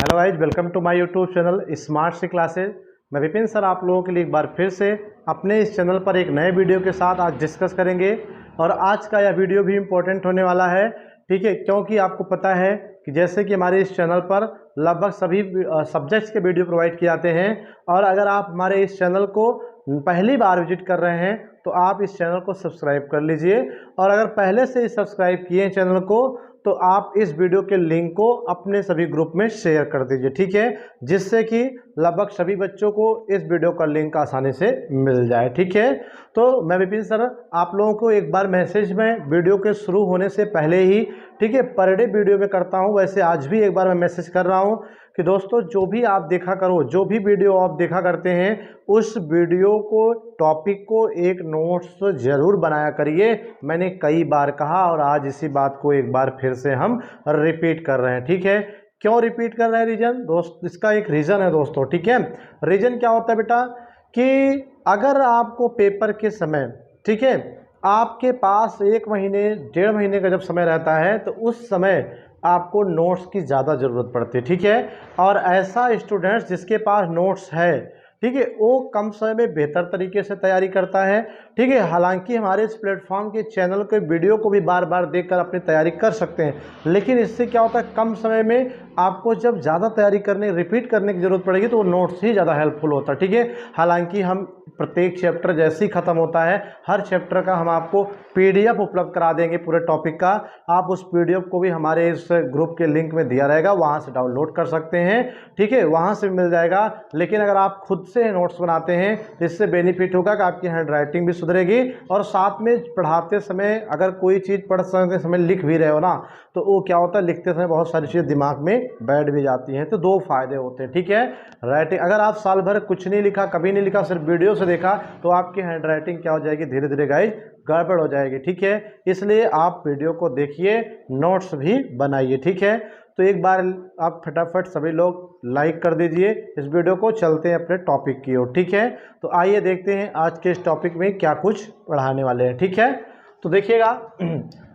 Hello guys, welcome to my YouTube channel smart C classes. मैं Vipin sir आप लोगों के लिए एक बार फिर से अपने इस चैनल पर एक नए वीडियो के साथ आज डिस्कस करेंगे। और आज का यह वीडियो भी इम्पोर्टेंट होने वाला है, ठीक है, क्योंकि आपको पता है कि जैसे कि हमारे इस चैनल पर लगभग सभी सब्जेक्ट्स के वीडियो प्रोवाइड किए जाते हैं। और अगर आप हमारे इस चैनल को पहली बार विजिट कर रहे हैं तो आप इस चैनल को सब्सक्राइब कर लीजिए। और अगर पहले से ही सब्सक्राइब किए हैं चैनल को तो आप इस वीडियो के लिंक को अपने सभी ग्रुप में शेयर कर दीजिए, ठीक है, जिससे कि लगभग सभी बच्चों को इस वीडियो का लिंक आसानी से मिल जाए, ठीक है। तो मैं विपिन सर आप लोगों को एक बार मैसेज में वीडियो के शुरू होने से पहले ही, ठीक है, पर डे वीडियो में करता हूं, वैसे आज भी एक बार मैं मैसेज कर रहा हूं कि दोस्तों जो भी आप देखा करो, जो भी वीडियो आप देखा करते हैं उस वीडियो को, टॉपिक को एक नोट्स जरूर बनाया करिए। मैंने कई बार कहा और आज इसी बात को एक बार फिर से हम रिपीट कर रहे हैं, ठीक है। क्यों रिपीट कर रहे हैं रीजन दोस्त, इसका एक रीज़न है दोस्तों, ठीक है। रीज़न क्या होता है बेटा कि अगर आपको पेपर के समय, ठीक है, आपके पास 1 महीने 1.5 महीने का जब समय रहता है तो उस समय आपको नोट्स की ज़्यादा ज़रूरत पड़ती है, ठीक है। और ऐसा स्टूडेंट्स जिसके पास नोट्स है, ठीक है, वो कम समय में बेहतर तरीके से तैयारी करता है, ठीक है। हालांकि हमारे इस प्लेटफॉर्म के चैनल के वीडियो को भी बार बार देखकर अपनी तैयारी कर सकते हैं, लेकिन इससे क्या होता है कम समय में आपको जब ज़्यादा तैयारी करने, रिपीट करने की ज़रूरत पड़ेगी तो वो नोट्स ही ज़्यादा हेल्पफुल होता है, ठीक है। हालांकि हम प्रत्येक चैप्टर जैसे ही ख़त्म होता है हर चैप्टर का हम आपको PDF उपलब्ध करा देंगे पूरे टॉपिक का। आप उस PDF को भी हमारे इस ग्रुप के लिंक में दिया रहेगा, वहाँ से डाउनलोड कर सकते हैं, ठीक है, वहाँ से मिल जाएगा। लेकिन अगर आप खुद से नोट्स बनाते हैं तो इससे बेनिफिट होगा कि आपकी हैंड राइटिंग भी सुधरेगी और साथ में पढ़ाते समय अगर कोई चीज़ पढ़ते समय लिख भी रहे हो ना तो वो क्या होता है, लिखते समय बहुत सारी चीज़ें दिमाग में बैठ भी जाती हैं। तो 2 फायदे होते हैं, ठीक है। राइटिंग, अगर आप साल भर कुछ नहीं लिखा, कभी नहीं लिखा, सिर्फ वीडियो से देखा तो आपकी हैंड राइटिंग क्या हो जाएगी, धीरे धीरे गाइस गड़बड़ हो जाएगी, ठीक है। इसलिए आप वीडियो को देखिए, नोट्स भी बनाइए, ठीक है। तो एक बार आप फटाफट सभी लोग लाइक कर दीजिए इस वीडियो को। चलते हैं अपने टॉपिक की ओर, ठीक है। तो आइए देखते हैं आज के इस टॉपिक में क्या कुछ पढ़ाने वाले हैं, ठीक है। तो देखिएगा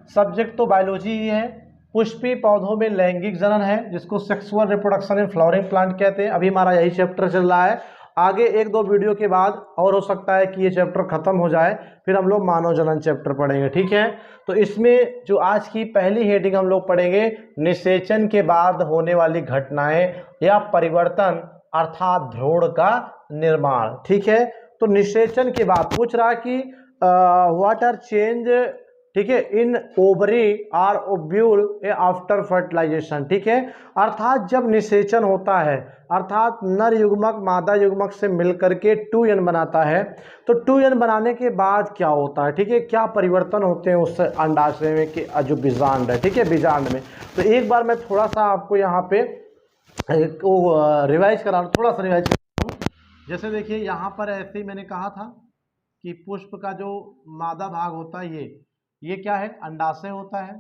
सब्जेक्ट तो बायोलॉजी ही है। पुष्पीय पौधों में लैंगिक जनन है जिसको sexual reproduction in flowering plant कहते हैं। अभी हमारा यही चैप्टर चल रहा है। आगे 1-2 वीडियो के बाद और हो सकता है कि ये चैप्टर खत्म हो जाए, फिर हम लोग मानव जनन चैप्टर पढ़ेंगे, ठीक है। तो इसमें जो आज की पहली हेडिंग हम लोग पढ़ेंगे, निषेचन के बाद होने वाली घटनाएं या परिवर्तन अर्थात भ्रूण का निर्माण, ठीक है। तो निषेचन के बाद पूछ रहा कि व्हाट आर चेंज, ठीक है, in ovary are ovule after fertilization, ठीक है। अर्थात जब निषेचन होता है, अर्थात नर युग्मक मादा युग्मक से मिलकर के 2n बनाता है, तो 2n बनाने के बाद क्या होता है, ठीक है, क्या परिवर्तन होते हैं उस अंडाशय में कि जो बीजांड है, ठीक है, बीजांड में। तो एक बार मैं थोड़ा सा आपको यहाँ पे रिवाइज करा, थोड़ा सा रिवाइज करा हूँ। जैसे देखिए यहाँ पर ऐसे ही मैंने कहा था कि पुष्प का जो मादा भाग होता है ये क्या है, अंडाशय होता है।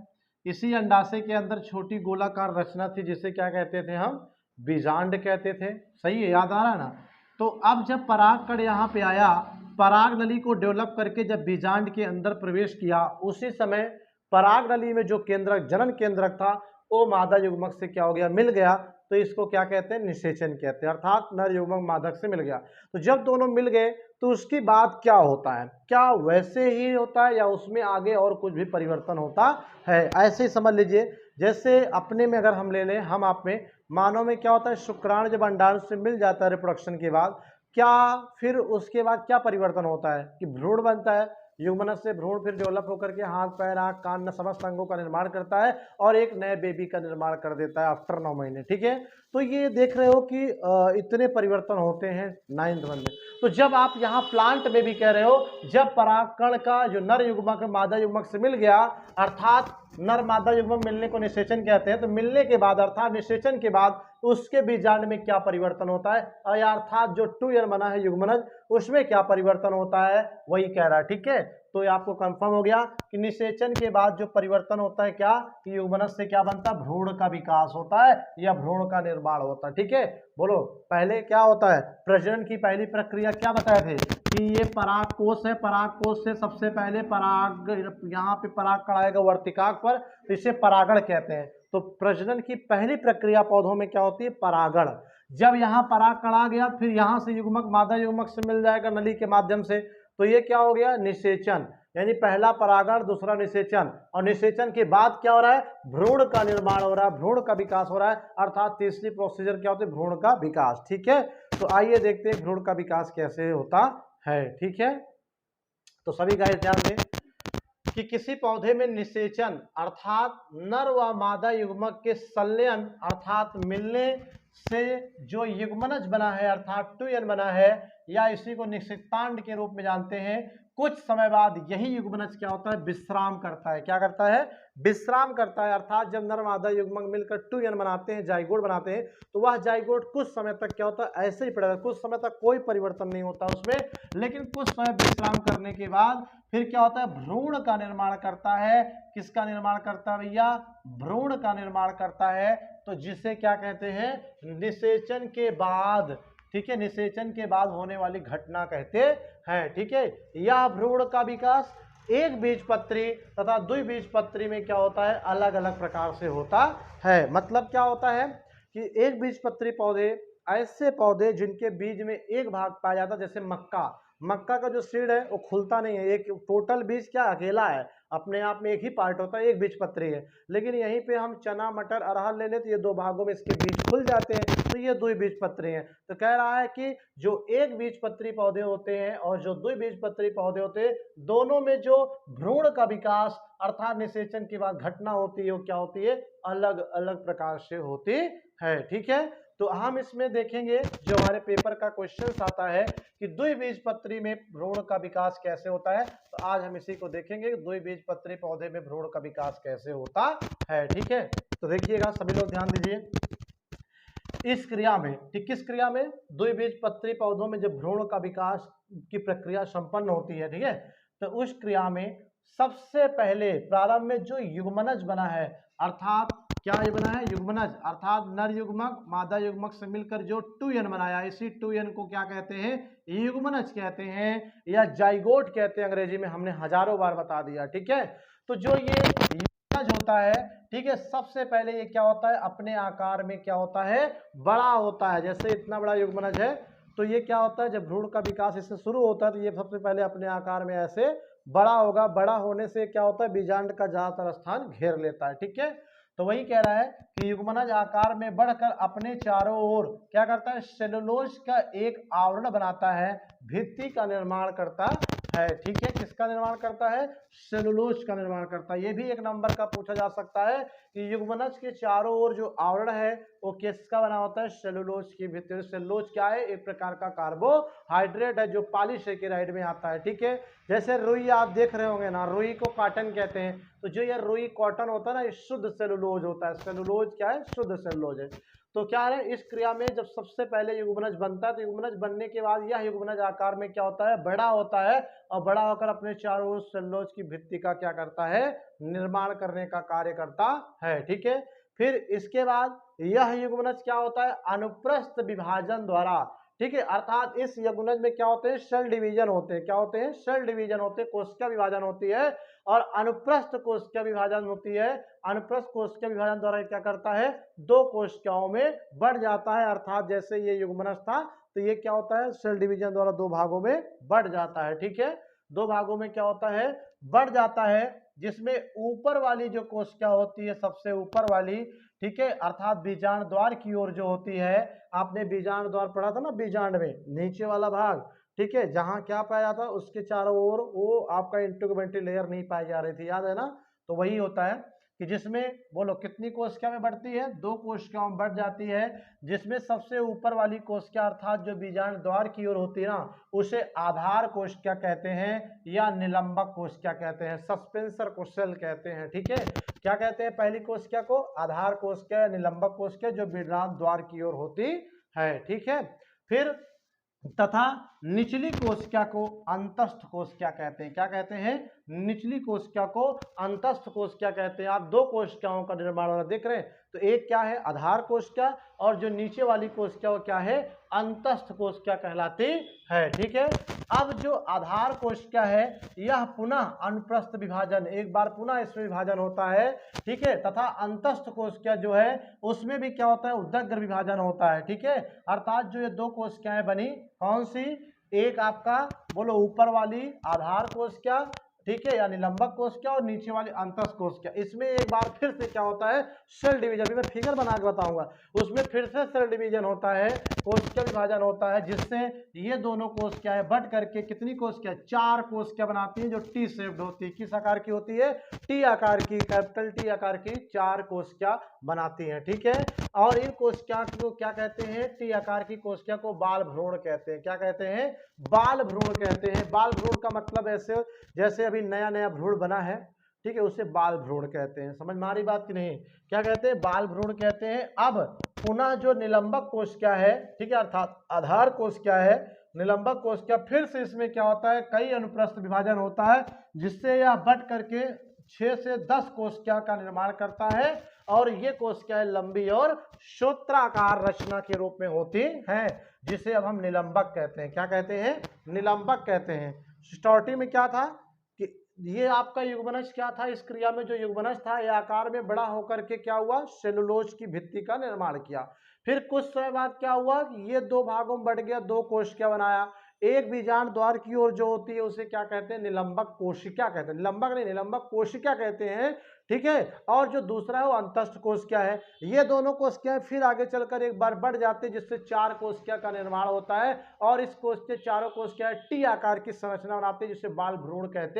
इसी अंडाशय के अंदर छोटी गोलाकार रचना थी जिसे क्या कहते थे हम, बीजांड कहते थे, सही है, याद आ रहा है ना। तो अब जब पराग कण यहाँ पे आया, पराग नली को डेवलप करके जब बीजांड के अंदर प्रवेश किया, उसी समय पराग नली में जो केंद्रक, जनन केंद्रक था, वो मादा युग्मक से क्या हो गया, मिल गया। तो इसको क्या कहते हैं, निषेचन कहते हैं, अर्थात नर युग्मक मादक से मिल गया। तो जब दोनों मिल गए तो उसके बाद क्या होता है, क्या वैसे ही होता है या उसमें आगे और कुछ भी परिवर्तन होता है, ऐसे ही समझ लीजिए। जैसे अपने में अगर हम ले लें, हम आप में, मानव में क्या होता है, शुक्राणु जब अंडाणु से मिल जाता है रिप्रोडक्शन के बाद, क्या फिर उसके बाद क्या परिवर्तन होता है कि भ्रूण बनता है। युग्मनज से भ्रूण फिर डेवलप होकर के हाथ, पैर, आँख, कान, समस्त अंगों का निर्माण करता है और एक नए बेबी का निर्माण कर देता है आफ्टर 9 महीने, ठीक है। तो ये देख रहे हो कि इतने परिवर्तन होते हैं 9th मंथ में। तो जब आप यहाँ प्लांट में भी कह रहे हो, जब परागकण का जो नर युग्मक मादा युग्मक से मिल गया, अर्थात नर मादा युग्मक मिलने को निषेचन कहते हैं, तो मिलने के बाद अर्थात निषेचन के बाद उसके बीजांड में क्या परिवर्तन होता है, अर्थात जो 2n बना है युग्मनज, उसमें क्या परिवर्तन होता है, वही कह रहा है, ठीक है। तो ये आपको कंफर्म हो गया कि निषेचन के बाद जो परिवर्तन होता है क्या, कि युग्मनज से क्या बनता है, भ्रूण का विकास होता है या भ्रूण का निर्माण होता है, ठीक है। बोलो पहले क्या होता है, प्रजनन की पहली प्रक्रिया क्या बताए थे कि ये पराग कोष है, पराग कोष से सबसे पहले पराग, यहाँ पे पराग कण आएगा वर्तिकाक पर, तो इसे परागण कहते हैं। तो प्रजनन की पहली प्रक्रिया पौधों में क्या होती है? परागण। जब यहाँ परागकण आ गया, फिर यहाँ से युग्मक मादा युग्मक से मिल जाएगा नली के माध्यम से, तो ये क्या हो गया? निषेचन। यानी पहला परागण, दूसरा निषेचन, और निषेचन के बाद क्या हो रहा है? भ्रूण का निर्माण हो रहा है, भ्रूण का विकास हो रहा है, अर्थात तीसरी प्रोसीजर क्या होती है? भ्रूण का विकास। ठीक है, तो आइए देखते हैं भ्रूण का विकास कैसे होता है। ठीक है, तो सभी गाइस ध्यान दें कि किसी पौधे में निषेचन अर्थात नर व मादा युग्मक के संलयन अर्थात मिलने से जो युग्मनज बना है अर्थात 2n बना है, या इसी को निषेकांड के रूप में जानते हैं, कुछ समय बाद यही युग्मनज क्या होता है? विश्राम करता है। क्या करता है? विश्राम करता है। अर्थात जब नर मादा युग्मक मिलकर 2n बनाते हैं, जाइगोट बनाते हैं, तो वह जाइगोट कुछ समय तक क्या होता है? ऐसे ही पड़ा रहता है, कुछ समय तक कोई परिवर्तन नहीं होता उसमें, लेकिन कुछ समय विश्राम करने के बाद फिर क्या होता है? भ्रूण का निर्माण करता है। किसका निर्माण करता है भैया? भ्रूण का निर्माण करता है। तो जिसे क्या कहते हैं? निषेचन के बाद। ठीक है, निषेचन के बाद होने वाली घटना कहते हैं। ठीक है, यह भ्रूण का विकास एक बीजपत्री तथा द्विबीजपत्री में क्या होता है? अलग अलग प्रकार से होता है। मतलब क्या होता है कि एक बीजपत्री पौधे ऐसे पौधे जिनके बीज में एक भाग पाया जाता है, जैसे मक्का। मक्का का जो सीड है वो खुलता नहीं है, एक टोटल बीज क्या अकेला है, अपने आप में एक ही पार्ट होता है, एक बीजपत्री है। लेकिन यहीं पे हम चना मटर अरहर ले लें तो ये दो भागों में इसके बीज खुल जाते हैं, तो ये द्विबीजपत्री हैं। तो कह रहा है कि जो एक बीजपत्री पौधे होते हैं और जो द्विबीजपत्री पौधे होते हैं, दोनों में जो भ्रूण का विकास अर्थात निषेचन के बाद घटना होती है वो क्या होती है? अलग अलग प्रकार से होती है। ठीक है, तो हम इसमें देखेंगे जो हमारे पेपर का क्वेश्चन आता है कि द्विबीजपत्री में भ्रूण का विकास कैसे होता है, तो आज हम इसी को देखेंगे, द्विबीजपत्री पौधे में भ्रूण का विकास कैसे होता है। ठीक है, तो देखिएगा सभी लोग ध्यान दीजिए इस क्रिया में। ठीक, किस क्रिया में? द्विबीजपत्री पौधों में जब भ्रूण का विकास की प्रक्रिया संपन्न होती है, ठीक है, तो उस क्रिया में सबसे पहले प्रारंभ में जो युग्मनज बना है अर्थात क्या ये बना है? युग्मनज अर्थात नर युग्मक मादा युग्मक से मिलकर जो 2n बनाया, इसी 2n को क्या कहते हैं? युग्मनज कहते हैं या जाइगोट कहते हैं अंग्रेजी में, हमने हजारों बार बता दिया। ठीक है, तो जो ये युग्मनज होता है, ठीक है, सबसे पहले ये क्या होता है? अपने आकार में क्या होता है? बड़ा होता है। जैसे इतना बड़ा युग्मनज है तो ये क्या होता है? जब भ्रूण का विकास इससे शुरू होता है तो ये सबसे पहले अपने आकार में ऐसे बड़ा होगा। बड़ा होने से क्या होता है? बीजांड का ज्यादातर स्थान घेर लेता है। ठीक है, तो वही कह रहा है कि युग्मनज आकार में बढ़कर अपने चारों ओर क्या करता है? सेलुलोज का एक आवरण बनाता है, भित्ति का निर्माण करता है। ठीक है, किसका निर्माण करता है? सेलुलोज का निर्माण करता है। ये भी एक नंबर का पूछा जा सकता है कि युग्मनज के चारों ओर जो आवरण है वो किसका बना होता है? सेलुलोज की भित्ति। सेलुलोज क्या है? एक प्रकार का कार्बोहाइड्रेट है जो पॉलीसेकेराइड में आता है। ठीक है, जैसे रुई आप देख रहे होंगे ना, रुई को कॉटन कहते हैं, तो जो ये रुई कॉटन होता है ना, ये शुद्ध सेलुलोज होता है। सेलुलोज क्या है? शुद्ध सेलुलोज है। तो क्या है, इस क्रिया में जब सबसे पहले युग्मनज बनता है तो युग्मनज बनने के बाद यह युग्मनज आकार में क्या होता है? बड़ा होता है, और बड़ा होकर अपने चारों ओर सेलुलोज की भित्ति का क्या करता है? निर्माण करने का कार्य करता है। ठीक है, फिर इसके बाद यह युग्मनज क्या होता है? अनुप्रस्थ विभाजन द्वारा, ठीक है, अर्थात इस युग्मनज में क्या होते हैं? सेल डिवीजन होते हैं। क्या होते हैं? सेल डिवीजन होते हैं, कोशिका विभाजन होती है, और अनुप्रस्थ कोशिका विभाजन होती है। अनुप्रस्थ कोशिका विभाजन द्वारा क्या करता है? दो कोशिकाओं में बढ़ जाता है। अर्थात जैसे ये युग्मनज था तो ये क्या होता है? सेल डिवीजन द्वारा दो भागों में बढ़ जाता है। ठीक है, दो भागों में क्या होता है? बढ़ जाता है, जिसमें ऊपर वाली जो कोशिका होती है, सबसे ऊपर वाली, ठीक है, अर्थात बीजांड द्वार की ओर जो होती है, आपने बीजांड द्वार पढ़ा था ना, बीजांड में नीचे वाला भाग, ठीक है, जहां क्या पाया जाता है? उसके चारों ओर वो आपका इंटीग्युमेंट्री लेयर नहीं पाई जा रही थी, याद है ना? तो वही होता है कि जिसमें बोलो कितनी कोशिका में बढ़ती है? दो कोशिकाओं में बढ़ जाती है, जिसमें सबसे ऊपर वाली कोशिका अर्थात जो बीजांड द्वार की ओर होती है ना, उसे आधार कोशिका कहते हैं या निलंबक कोशिका कहते हैं, सस्पेंसर कोशिका कहते हैं। ठीक है, क्या कहते हैं? पहली कोशिका को आधार कोशिका या निलंबक कोशिका जो बीजांड द्वार की ओर होती है। ठीक है, फिर तथा निचली कोशिका को अंतस्थ कोशिका कहते हैं। क्या कहते हैं? निचली कोशिका को अंतस्थ कोशिका कहते हैं। आप दो कोशिकाओं का निर्माण हो रहा देख रहे हैं, तो एक क्या है आधार कोशिका और जो नीचे वाली कोशिका वो क्या है अंतस्थ कोशिका कहलाती है। ठीक है, अब जो आधार कोशिका है यह पुनः अनुप्रस्थ विभाजन, एक बार पुनः इसमें विभाजन होता है। ठीक है, तथा अंतस्थ कोशिका जो है उसमें भी क्या होता है उदग्र विभाजन होता है। ठीक है, अर्थात जो ये दो कोशिकाएं बनी कौन सी, एक आपका बोलो ऊपर वाली आधार कोशिका, ठीक है, यानी लंबक कोशिका और नीचे वाली अंतस्थ कोशिका, इसमें एक बार फिर से क्या होता है सेल डिवीजन, मैं फिगर बना के बताऊंगा, उसमें फिर से सेल डिवीजन होता है, कोशिका विभाजन होता है, जिससे ये दोनों कोशिकाएं बट करके कितनी कोशिका, चार कोशिका बनाती हैं जो टी शेप्ड होती है। किस आकार की होती है, टी आकार की, कैपिटल टी आकार की चार कोशिका बनाती हैं। ठीक है, और इन कोशिका को क्या कहते हैं, टी आकार की कोशिका को बाल भ्रूण कहते हैं। क्या कहते हैं, बाल भ्रूण कहते हैं। बाल भ्रूण का मतलब ऐसे जैसे अभी नया नया भ्रूण बना है, ठीक है, उसे बाल भ्रूण कहते हैं। समझ में आ रही बात की नहीं, क्या कहते हैं बाल भ्रूण कहते हैं। अब पुनः जो निलंबक कोशिका है, ठीक है, अर्थात आधार कोशिका है, निलंबक कोशिका, फिर से इसमें क्या होता है कई अनुप्रस्थ विभाजन होता है, जिससे यह बट करके 6 से 10 कोशिका का निर्माण करता है और ये कोशिकाएं लंबी और सूत्राकार रचना के रूप में होती हैं, जिसे अब हम निलंबक कहते हैं। क्या कहते हैं, निलंबक कहते हैं। स्टार्टिंग में क्या था कि ये आपका युग्मनज क्या था, इस क्रिया में जो युग्मनज था ये आकार में बड़ा होकर के क्या हुआ सेलुलोज की भित्ति का निर्माण किया। फिर कुछ समय बाद क्या हुआ कि ये दो भागों में बढ़ गया, दो कोशिका बनाया। एक बीजांड द्वार की ओर जो होती है उसे क्या कहते हैं, निलंबक कोशिका कहते हैं, निलंबक नहीं निलंबक कोशिका कहते हैं। ठीक है, और जो दूसरा है वो अंतस्थ कोशिका है। ये दोनों कोशिकाएं फिर आगे चलकर एक बार बढ़ जाती है, जिससे चार कोशिका का निर्माण होता है और इस कोशिका चारों कोशिकाएं टी आकार की संरचना बनाती है, जिसे बाल भ्रूण कहते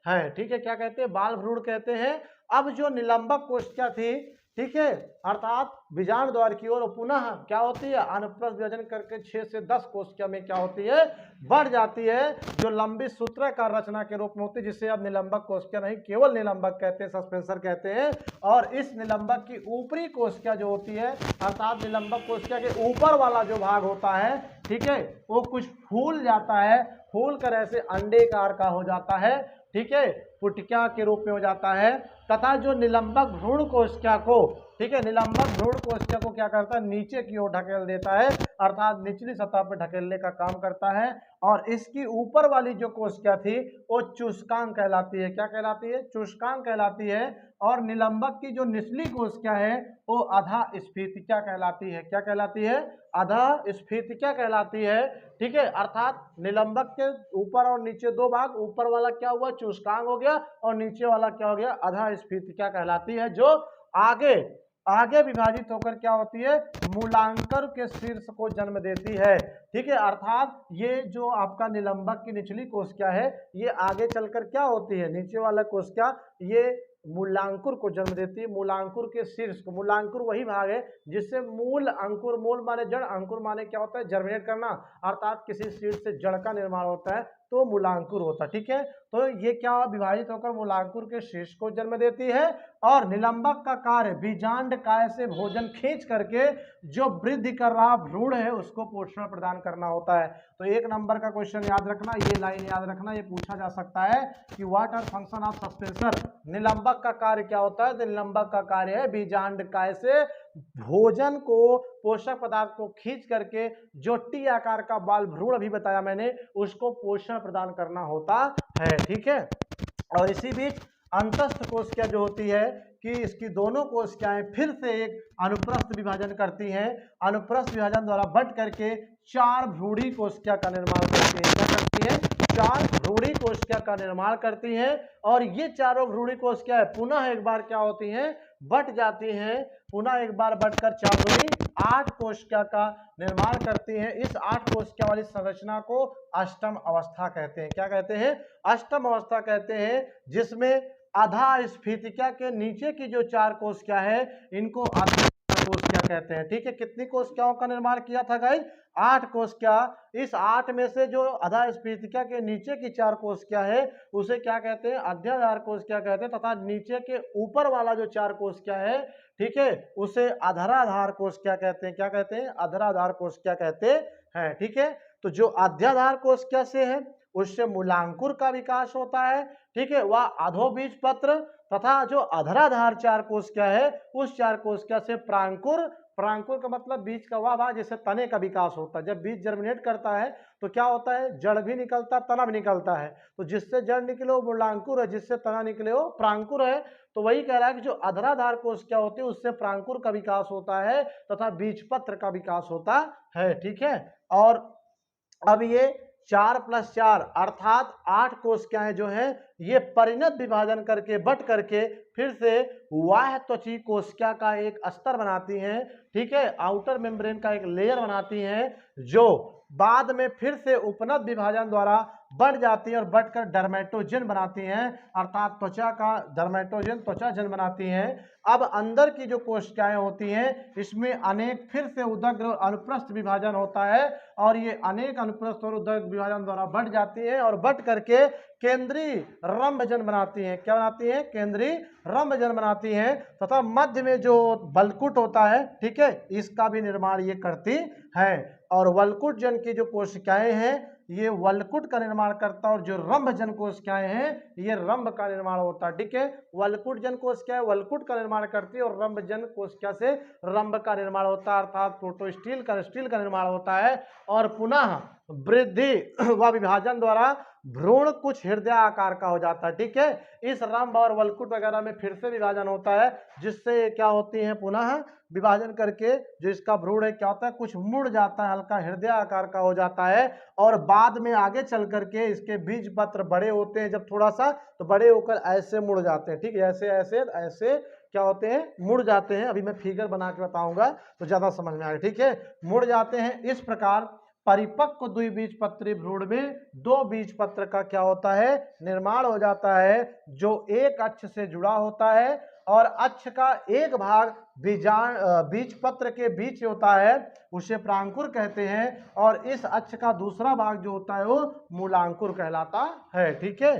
हैं। ठीक है, क्या कहते हैं, बाल भ्रूण कहते हैं। अब जो निलंबक कोशिका थी, ठीक है, अर्थात बीजांड द्वार की ओर पुनः क्या होती है अनुप्रस्थ विभाजन करके 6 से 10 कोशिका में क्या होती है बढ़ जाती है, जो लंबी सूत्राकार रचना के रूप में होती है, जिसे अब निलंबक कोशिका नहीं केवल निलंबक कहते हैं, सस्पेंसर कहते हैं। और इस निलंबक की ऊपरी कोशिका जो होती है, अर्थात निलंबक कोशिका के ऊपर वाला जो भाग होता है, ठीक है, वो कुछ फूल जाता है, फूल कर ऐसे अंडेकार का हो जाता है। ठीक है, पुटिका के रूप में हो जाता है। तथा जो निलंबक भ्रूण कोशिका को, ठीक है, निलंबक भ्रूण कोशिका को क्या करता है नीचे की ओर ढकेल देता है, अर्थात निचली सतह पर ढकेलने का काम करता है। और इसकी ऊपर वाली जो कोशिका थी वो चूस्कांक कहलाती है। क्या कहलाती है, चूस्कांक कहलाती है। और निलंबक की जो निचली कोशिका है वो अधा स्फीतिका कहलाती है। क्या कहलाती है, अधा स्फीतिका कहलाती है। ठीक है, अर्थात निलंबक के ऊपर और नीचे दो भाग, ऊपर वाला क्या हुआ चूस्कांक हो गया और नीचे वाला क्या हो गया अधा स्फीतिका कहलाती है, जो आगे आगे विभाजित होकर क्या होती है मूलांकर के शीर्ष को जन्म देती है। ठीक है, अर्थात ये जो आपका निलंबक की निचली कोशिका है ये आगे चलकर क्या होती है, नीचे वाला कोशिका ये मूलांकुर को जन्म देती है, मूलांकुर के शीर्ष को। मूलांकुर वही भाग है जिससे मूल अंकुर, मूल माने जड़, अंकुर माने क्या होता है जर्मिनेट करना, अर्थात किसी सीड से जड़ का निर्माण होता है तो मूलांकुर होता है। ठीक है, तो ये क्या विभाजित होकर मूलांकुर के शीर्ष को जन्म देती है। और निलंबक का कार्य बीजांड काय से भोजन खींच करके जो वृद्धि कर रहा भ्रूण है उसको पोषण प्रदान करना होता है। तो एक नंबर का क्वेश्चन याद रखना, ये लाइन याद रखना, ये पूछा जा सकता है कि what are function of suspensor. निलंबक का कार्य क्या होता है, तो निलंबक का कार्य है बीजांड काय से भोजन को, पोषक पदार्थ को खींच करके जो टी आकार का बाल भ्रूण अभी बताया मैंने उसको पोषण प्रदान करना होता है। ठीक है, और इसी बीच अंतस्थ कोशिका जो होती है कि इसकी दोनों कोशिकाएं फिर से एक अनुप्रस्थ विभाजन करती हैं, अनुप्रस्थ विभाजन द्वारा बट करके चार भ्रूणी कोशिका का निर्माण करती है। क्या करती है, चार भ्रूणी कोशिका का निर्माण करती हैं। और ये चारों भ्रूणी कोशिकाएं पुनः एक बार क्या होती हैं बट जाती हैं, पुनः एक बार बटकर चार भ्रूणी 8 कोशिका का निर्माण करती हैं। इस 8 कोशिका वाली संरचना को अष्टम अवस्था कहते हैं। क्या कहते हैं, अष्टम अवस्था कहते हैं, जिसमें आधा स्फीतिका के नीचे की जो 4 कोशिका है इनको आधा कोशिका कहते हैं। ठीक है, कितनी कोशिकाओं का निर्माण किया था गाइस, 8 कोशिका। इस 8 में से जो आधा स्फीतिका के नीचे की 4 कोशिका है उसे क्या कहते हैं, अध्याधार कोशिका कहते हैं। तथा नीचे के ऊपर वाला जो 4 कोशिका है, ठीक है, उसे अधराधार कोशिका कहते हैं। क्या कहते हैं, अधराधार कोशिका कहते हैं। ठीक है, तो जो अध्याधार कोशिका से है उससे मूलांकुर का विकास होता है, ठीक है। वह अधोबीज पत्र तथा जो अधराधार चार कोशिका है उस चार कोशिका से प्रांकुर, प्रांकुर का मतलब बीज का वह भाग जिससे तने का विकास होता है। जब बीज जर्मिनेट करता है तो क्या होता है, जड़ भी निकलता है, तना भी निकलता है। तो जिससे जड़ निकले वो मूलांकुर है, जिससे तना निकले वो प्रांकुर है। तो वही कह रहा है कि जो अधराधार कोशिका होती है उससे प्रांकुर का विकास होता है तथा बीजपत्र का विकास होता है, ठीक है। और अब ये 4+4 अर्थात 8 कोशिकाएं जो है ये परिणत विभाजन करके बट करके फिर से बाह्य त्वची कोशिका का एक स्तर बनाती हैं, ठीक है, आउटर मेम्ब्रेन का एक लेयर बनाती हैं, जो बाद में फिर से उपनद विभाजन द्वारा बढ़ जाती है और बढ़कर डर्मेटोजन बनाती हैं, अर्थात त्वचा का डर्मेटोजन त्वचा जन बनाती हैं। अब अंदर की जो कोशिकाएं होती हैं इसमें अनेक फिर से उदग्र और अनुप्रस्थ विभाजन होता है और ये अनेक अनुप्रस्थ और उदग्र विभाजन द्वारा बढ़ जाती है और बढ़ करके केंद्रीय रंभजन बनाती हैं। क्या बनाती हैं, केंद्रीय रंभजन बनाती हैं तथा मध्य में जो वल्कुट होता है, ठीक है, इसका भी निर्माण ये करती है। और वल्कुट जन की जो कोशिकाएं हैं ये वल्कुट का निर्माण करता है और जो रंभजन कोशिकाएं हैं ये रंभ का निर्माण होता है, ठीक है। वल्कुट जन कोशिकाएं वल्कुट का निर्माण करती है और रंभजन कोशिका से रंभ का निर्माण होता है, अर्थात प्रोटोस्टील का स्टील का निर्माण होता है। और पुनः वृद्धि व विभाजन द्वारा भ्रूण कुछ हृदय आकार का हो जाता है, ठीक है। इस रंभ और वल्कुट वगैरह में फिर से विभाजन होता है जिससे क्या होती है, पुनः विभाजन करके जो इसका भ्रूण है क्या होता है, कुछ मुड़ जाता है, हल्का हृदय आकार का हो जाता है। और बाद में आगे चल करके इसके बीज पत्र बड़े होते हैं जब थोड़ा सा, तो बड़े होकर ऐसे मुड़ जाते हैं, ठीक है, ऐसे ऐसे ऐसे क्या होते हैं, मुड़ जाते हैं। अभी मैं फिगर बना के बताऊंगा तो ज्यादा समझ में आएगा, ठीक है। मुड़ जाते हैं इस प्रकार परिपक्व द्विबीजपत्री भ्रूण में दो बीजपत्र का क्या होता है, निर्माण हो जाता है, जो एक अक्ष से जुड़ा होता है और अक्ष का एक भाग बीजपत्र के बीच होता है उसे प्रांकुर कहते हैं और इस अक्ष का दूसरा भाग जो होता है वो मूलांकुर कहलाता है, ठीक है।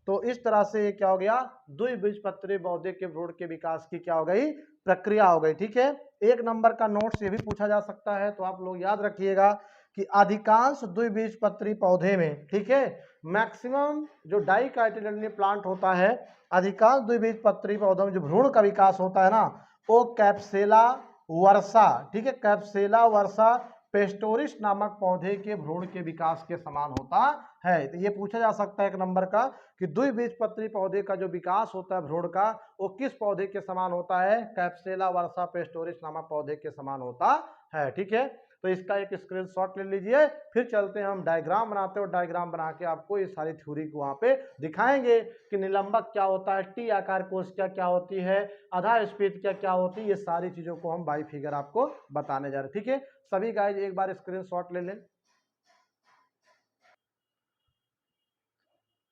तो इस तरह से क्या हो गया, द्विबीजपत्री पौधे के भ्रूण के विकास की क्या हो गई, प्रक्रिया हो गई, ठीक है। एक नंबर का नोट्स ये भी पूछा जा सकता है, तो आप लोग याद रखिएगा कि अधिकांश द्विबीजपत्री पौधे में, ठीक है, मैक्सिमम जो डाइकोटिलेडोनस प्लांट होता है, अधिकांश द्विबीजपत्री पौधों में जो भ्रूण का विकास होता है ना वो कैप्सेला वर्सा, ठीक है, कैप्सेला वर्सा पेस्टोरिस नामक पौधे के भ्रूण के विकास के समान होता है। तो ये पूछा जा सकता है एक नंबर का कि द्विबीजपत्री पौधे का जो विकास होता है भ्रूण का वो किस पौधे के समान होता है, कैप्सेला वर्सा पेस्टोरिस नामक पौधे के समान होता है, ठीक है। तो इसका एक स्क्रीनशॉट ले लीजिए, फिर चलते हैं हम डायग्राम बनाते हैं और डायग्राम बना के आपको ये सारी थ्योरी को वहाँ पे दिखाएंगे कि निलंबक क्या होता है, टी आकार कोशिका क्या होती है, आधा स्फीत क्या होती है, ये सारी चीज़ों को हम बाई फिगर आपको बताने जा रहे हैं, ठीक है। सभी गाइज एक बार स्क्रीनशॉट ले लें।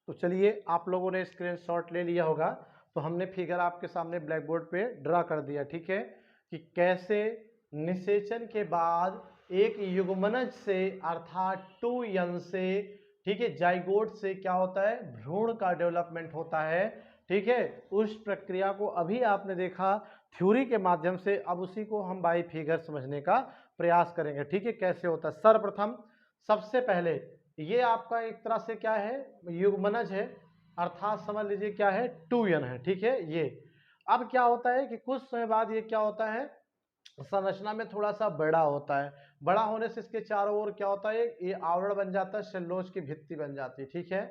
तो चलिए आप लोगों ने स्क्रीनशॉट ले लिया होगा, तो हमने फिगर आपके सामने ब्लैक बोर्ड पे ड्रा कर दिया, ठीक है, कि कैसे निषेचन के बाद एक युग्मनज से अर्थात 2n से, ठीक है, जाइगोट से क्या होता है, भ्रूण का डेवलपमेंट होता है, ठीक है। उस प्रक्रिया को अभी आपने देखा थ्योरी के माध्यम से, अब उसी को हम बाई फिगर समझने का प्रयास करेंगे, ठीक है। कैसे होता है, सर्वप्रथम सबसे पहले ये आपका एक तरह से क्या है, युग्मनज है, अर्थात समझ लीजिए क्या है, 2n है, ठीक है। ये अब क्या होता है कि कुछ समय बाद ये क्या होता है, संरचना में थोड़ा सा बड़ा होता है, बड़ा होने से इसके चारों ओर क्या होता है, ये आवरण बन जाता है, सेलुलोज की भित्ति बन जाती है, ठीक है।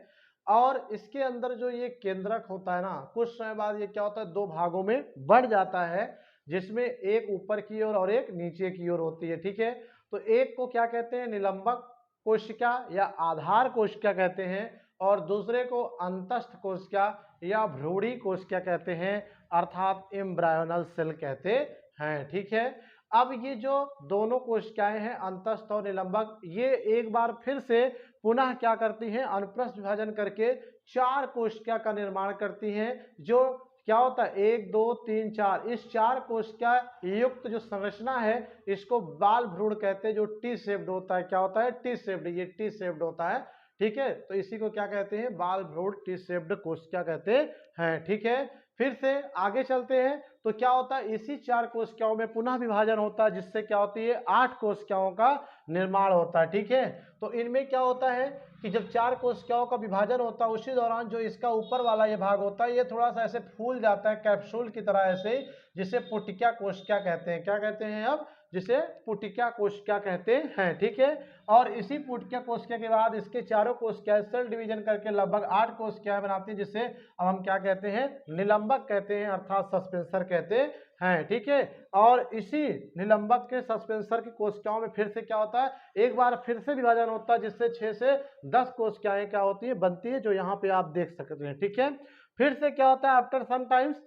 और इसके अंदर जो ये केंद्रक होता है ना, कुछ समय बाद ये क्या होता है, दो भागों में बढ़ जाता है, जिसमें एक ऊपर की ओर और एक नीचे की ओर होती है, ठीक है। तो एक को क्या कहते हैं, निलंबक कोशिका या आधार कोशिका कहते हैं और दूसरे को अंतस्थ कोशिका या भ्रूणी कोशिका कहते हैं, अर्थात एम्ब्रायोनल सेल कहते हैं, ठीक है। अब ये जो दोनों कोशिकाएं हैं अंतस्थ और निलंबक, ये एक बार फिर से पुनः क्या करती हैं, अनुप्रस्थ विभाजन करके चार कोशिका का निर्माण करती हैं, जो क्या होता है, 1 2 3 4, इस चार कोशिका युक्त जो संरचना है इसको बाल भ्रूण कहते हैं, जो टी शेप्ड होता है, क्या होता है, टी शेप्ड, ये टी शेप्ड होता है, ठीक है। तो इसी को क्या कहते हैं, बाल भ्रूण टी शेप्ड कोशिका कहते हैं, ठीक है। फिर से आगे चलते हैं, तो क्या होता है, इसी 4 कोशिकाओं में पुनः विभाजन होता है, जिससे क्या होती है 8 कोशिकाओं का निर्माण होता है। ठीक है, तो इनमें क्या होता है कि जब 4 कोशिकाओं का विभाजन होता है उसी दौरान जो इसका ऊपर वाला ये भाग होता है ये थोड़ा सा ऐसे फूल जाता है कैप्सूल की तरह ऐसे, जिसे पुटिका कोशिका कहते हैं। क्या कहते हैं अब, जिसे पुटिका कोशिका कहते हैं। ठीक है, और इसी पुटिका कोशिका के बाद इसके चारों कोशिकाएं सेल डिवीजन करके लगभग 8 कोशिकाएं बनाती हैं, जिसे अब हम क्या कहते हैं, निलंबक कहते हैं, अर्थात सस्पेंसर कहते हैं। ठीक है, और इसी निलंबक के सस्पेंसर की कोशिकाओं में फिर से क्या होता है, एक बार फिर से विभाजन होता है, जिससे 6 से 10 कोशिकाएं क्या होती है, बनती है, जो यहाँ पे आप देख सकते हैं। ठीक है, फिर से क्या होता है आफ्टर सम टाइम्स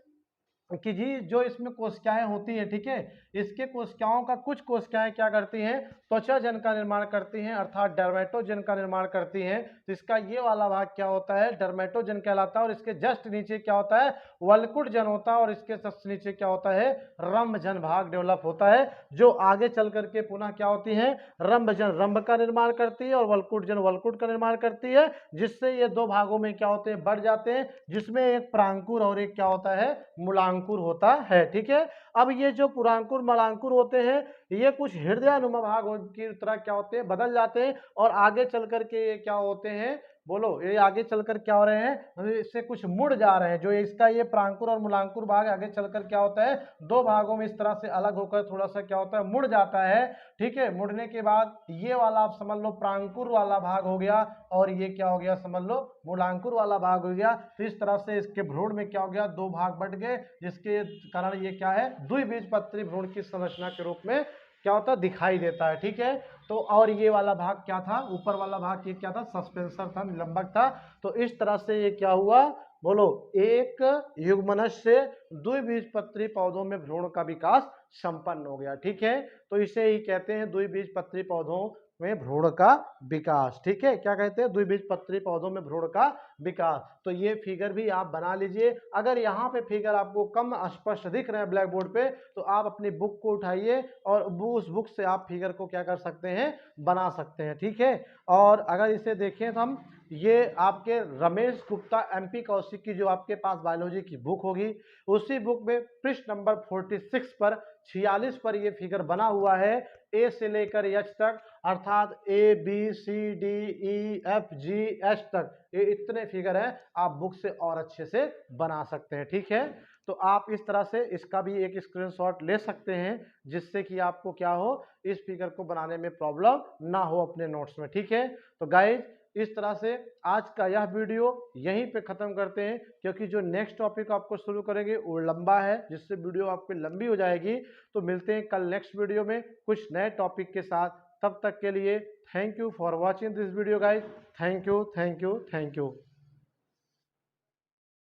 कि जी जो इसमें कोशिकाएं होती हैं, ठीक है, इसके कोशिकाओं का कुछ कोशिकाएं क्या करती हैं, त्वचा जन का निर्माण करती हैं, अर्थात डर्मेटोजन का निर्माण करती हैं। तो इसका ये वाला भाग क्या होता है, डर्मेटोजन कहलाता है, और इसके जस्ट नीचे क्या होता है, वल्कुट जन होता है, और इसके जस्ट नीचे क्या होता है, रंभजन भाग डेवलप होता है, जो आगे चल करके पुनः क्या होती है, रंभजन रंभ का निर्माण करती है, और वल्कुट जन वल्कुट का निर्माण करती है, जिससे ये दो भागों में क्या होते हैं, बढ़ जाते हैं, जिसमें एक प्रांकुर और एक क्या होता है, मूलांकुर होता है। ठीक है, अब ये जो पुरांकुर मलांकुर होते हैं ये कुछ हृदयानुमा भाग की तरह क्या होते हैं, बदल जाते हैं, और आगे चल करके ये क्या होते हैं, बोलो, ये आगे चलकर क्या हो रहे हैं, इससे कुछ मुड़ जा रहे हैं। जो इसका ये प्रांकुर और मूलांकुर भाग आगे चलकर क्या होता है, दो भागों में इस तरह से अलग होकर थोड़ा सा क्या होता है, मुड़ जाता है। ठीक है, मुड़ने के बाद ये वाला आप समझ लो प्रांकुर वाला भाग हो गया, और ये क्या हो गया, समझ लो मूलांकुर वाला भाग हो गया। तो इस तरह से इसके भ्रूण में क्या हो गया, दो भाग बढ़ गए, जिसके कारण ये क्या है, द्विबीजपत्री भ्रूण की संरचना के रूप में क्या होता है, दिखाई देता है। ठीक है, तो और ये वाला भाग क्या था, ऊपर वाला भाग ये क्या था, सस्पेंसर था, निलंबक था। तो इस तरह से ये क्या हुआ, बोलो, एक युग्मनज से द्विबीजपत्री पौधों में भ्रूण का विकास संपन्न हो गया। ठीक है, तो इसे ही कहते हैं द्विबीजपत्री पौधों में भ्रूण का विकास। ठीक है, क्या कहते हैं, द्विबीजपत्री पौधों में भ्रूण का विकास। तो ये फिगर भी आप बना लीजिए। अगर यहाँ पे फिगर आपको कम स्पष्ट दिख रहे हैं ब्लैक बोर्ड पे, तो आप अपनी बुक को उठाइए और उस बुक से आप फिगर को क्या कर सकते हैं, बना सकते हैं। ठीक है, और अगर इसे देखें तो हम, ये आपके रमेश गुप्ता एमपी कौशिक की जो आपके पास बायोलॉजी की बुक होगी, उसी बुक में पृष्ठ नंबर 46 पर 46 पर ये फिगर बना हुआ है, ए से लेकर एच तक, अर्थात A B C D E F G H तक, ये इतने फिगर हैं, आप बुक से और अच्छे से बना सकते हैं। ठीक है, तो आप इस तरह से इसका भी एक स्क्रीनशॉट ले सकते हैं, जिससे कि आपको क्या हो, इस फिगर को बनाने में प्रॉब्लम ना हो अपने नोट्स में। ठीक है, तो गाइज इस तरह से आज का यह वीडियो यहीं पे ख़त्म करते हैं, क्योंकि जो नेक्स्ट टॉपिक आपको शुरू करेंगे वो लंबा है, जिससे वीडियो आपकी लंबी हो जाएगी। तो मिलते हैं कल नेक्स्ट वीडियो में कुछ नए टॉपिक के साथ। तब तक के लिए thank you for watching this video guys. Thank you, thank you, thank you.